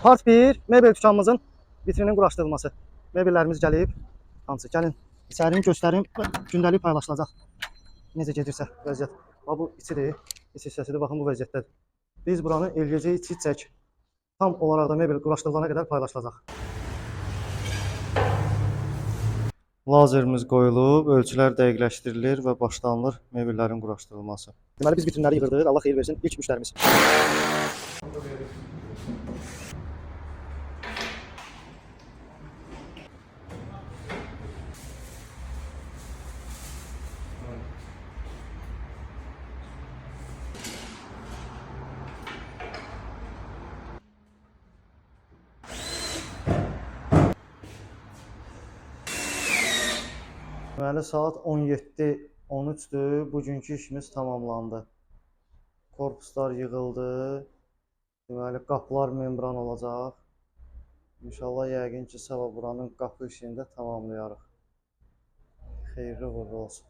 Part 1 mebel dükanımızın vitrinin quraşdırılması. Mebellərimiz gəlib. Hamısı gəlin. İçərini göstərim. Gündəlik paylaşılacaq. Necə gedirsə vəziyyət. Bax bu içidir. İç hissəsidir. Baxın bu vəziyyətdədir. Biz buranı eləyəcəyik çiçək. Tam olaraq da mebel quraşdırılana qədər paylaşılacaq. Lazerimiz qoyulub, ölçülər dəqiqləşdirilir və başlanılır mebellərin quraşdırılması. Deməli biz vitrinləri yığırdıq. Allah xeyir versin. İlk müştərimiz. Deməli saat 17:13-dür. Bugünkü işimiz tamamlandı. Korpuslar yığıldı. Deməli qapılar membran olacaq. İnşallah yəqin ki sabah buranın qapı işini də tamamlayarıq. Xeyirli uğurlu olsun.